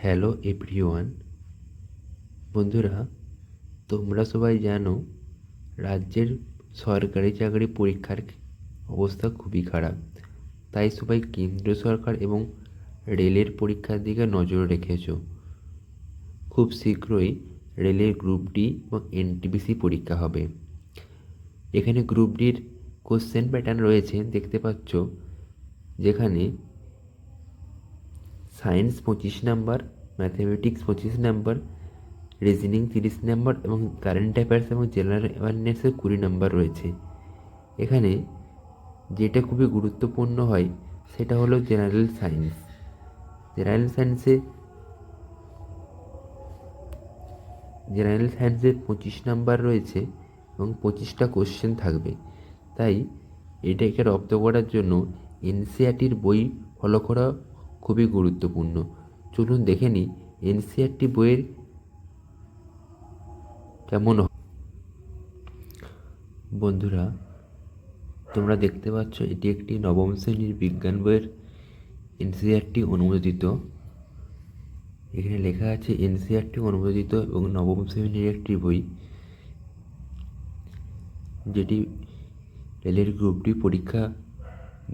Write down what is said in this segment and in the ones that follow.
Hello everyone. বন্ধুরা, তোমরা সবাই জানো রাজ্যের সরকারি চাকরি পরীক্ষার অবস্থা খুবই খারাপ। তাই সবাই কেন্দ্রীয় সরকার এবং রেলের পরীক্ষার দিকে নজর রেখেছো। খুব শীঘ্রই রেলের গ্রুপ ডি এবং এনটিপিসি পরীক্ষা হবে। এখানে গ্রুপ ডির কোশ্চেন প্যাটার্ন রয়েছে, দেখতে পাচ্ছ, যেখানে science 25 number, mathematics 25 number, reasoning 30 number এবং কারেন্ট অ্যাফেয়ার্স এবং জেনারেল অ্যাওয়ারনেসের 20 নাম্বার রয়েছে। এখানে যেটা খুবই গুরুত্বপূর্ণ হয় সেটা হলো জেনারেল সায়েন্স। জেনারেল সায়েন্সে 25 নাম্বার রয়েছে এবং 25টা কোশ্চেন থাকবে। তাই এটাকে রপ্ত করার জন্য এনসিইআরটির বই ফলো করা খুবই গুরুত্বপূর্ণ। চলুন দেখে নিই এনসিইআরটি বইয়ের কেমন। বন্ধুরা, তোমরা দেখতে পাচ্ছ এটি একটি নবম শ্রেণীর বিজ্ঞান বইয়ের এনসিইআরটি অনুমোদিত। এখানে লেখা আছে এনসিইআরটি অনুমোদিত এবং নবম শ্রেণীর একটি বই, যেটি রেলের গ্রুপ ডি পরীক্ষা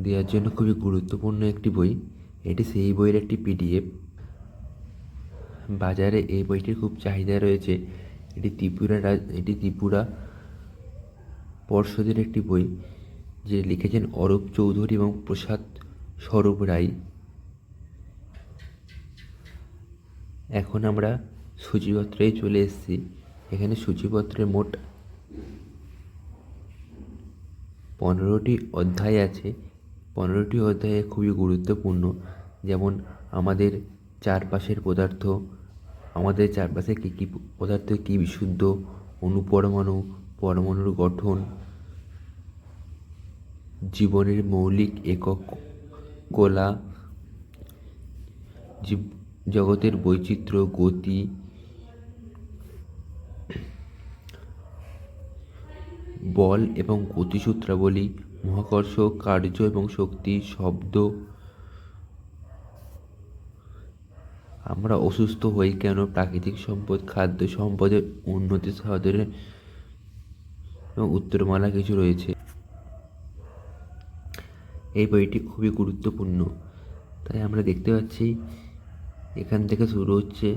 দেওয়ার জন্য খুবই গুরুত্বপূর্ণ একটি বই। এটি সেই বইয়ের একটি পিডিএফ। বাজারে এই বইটির খুব চাহিদা রয়েছে। এটি ত্রিপুরা পর্ষদের একটি বই, যে লিখেছেন অরূপ চৌধুরী এবং প্রসাদ স্বরূপ রায়। এখন আমরা সূচিপত্রে চলে এসেছি। এখানে সূচিপত্রে মোট 15টি অধ্যায় আছে। 15টি অধ্যায়ে খুবই গুরুত্বপূর্ণ, যেমন আমাদের চারপাশের পদার্থ, আমাদের চারপাশে কী কী পদার্থ কী বিশুদ্ধ, অণুপরমাণু, পরমাণুর গঠন, জীবনের মৌলিক একক, কলা, জীব জগতের বৈচিত্র্য, গতি, বল এবং গতিসূত্রাবলী, মহাকর্ষ, কার্য এবং শক্তি, শব্দ, আমরা অসুস্থ হই কেন, প্রাকৃতিক সম্পদ, খাদ্য সম্পদের উন্নতি সাধনে এবং উত্তরমালা কিছু রয়েছে। এই বইটি খুবই গুরুত্বপূর্ণ। তাই আমরা দেখতে পাচ্ছি এখান থেকে শুরু হচ্ছে।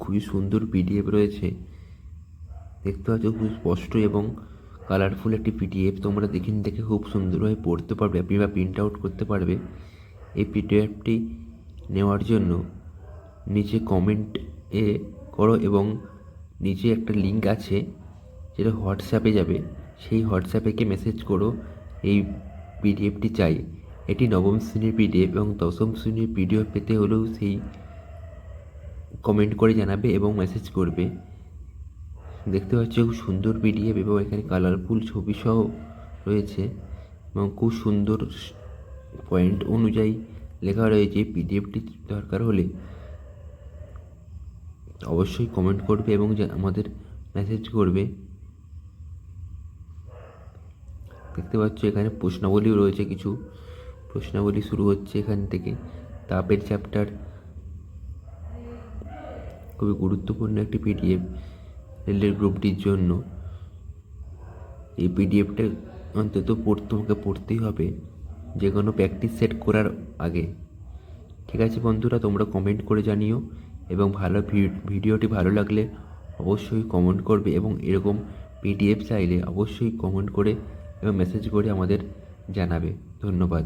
খুবই সুন্দর পিডিএফ রয়েছে, দেখতে পাচ্ছ, খুব স্পষ্ট এবং কালারফুল একটি পিডিএফ। তোমরা দেখে খুব সুন্দরভাবে পড়তে পারবে বা প্রিন্ট আউট করতে পারবে। এই পিডিএফটি নেওয়ার জন্য নিচে কমেন্ট করো এবং নিচে একটা লিঙ্ক আছে যেটা হোয়াটসঅ্যাপে যাবে। সেই হোয়াটসঅ্যাপে মেসেজ করো এই পিডিএফটি চাই। এটি নবম শ্রেণীর পিডিএফ এবং দশম শ্রেণীর পিডিএফ পেতে হলেও সেই কমেন্ট করে জানাবে এবং মেসেজ করবে। দেখতে পাচ্ছি খুব সুন্দর পিডিএফ এবং এখানে কালারফুল ছবি সহ রয়েছে এবং খুব সুন্দর পয়েন্ট অনুযায়ী লেখা রয়েছে। পিডিএফটি দরকার হলে অবশ্যই কমেন্ট করবে এবং আমাদের মেসেজ করবে। দেখতে পাচ্ছ এখানে প্রশ্নাবলীও রয়েছে, কিছু প্রশ্নাবলী শুরু হচ্ছে এখান থেকে। তাপের চ্যাপ্টার খুবই গুরুত্বপূর্ণ একটি পিডিএফ রেলের গ্রুপটির জন্য। এই পিডিএফটা অন্তত তোমাকে পড়তেই হবে, যে কোনো প্র্যাকটিস সেট করার আগে। ঠিক আছে বন্ধুরা, তোমরা কমেন্ট করে জানিও এবং ভিডিওটি ভালো লাগলে অবশ্যই কমেন্ট করবে এবং এরকম পিডিএফ চাইলে অবশ্যই কমেন্ট করে এবং মেসেজ করে আমাদের জানাবে। ধন্যবাদ।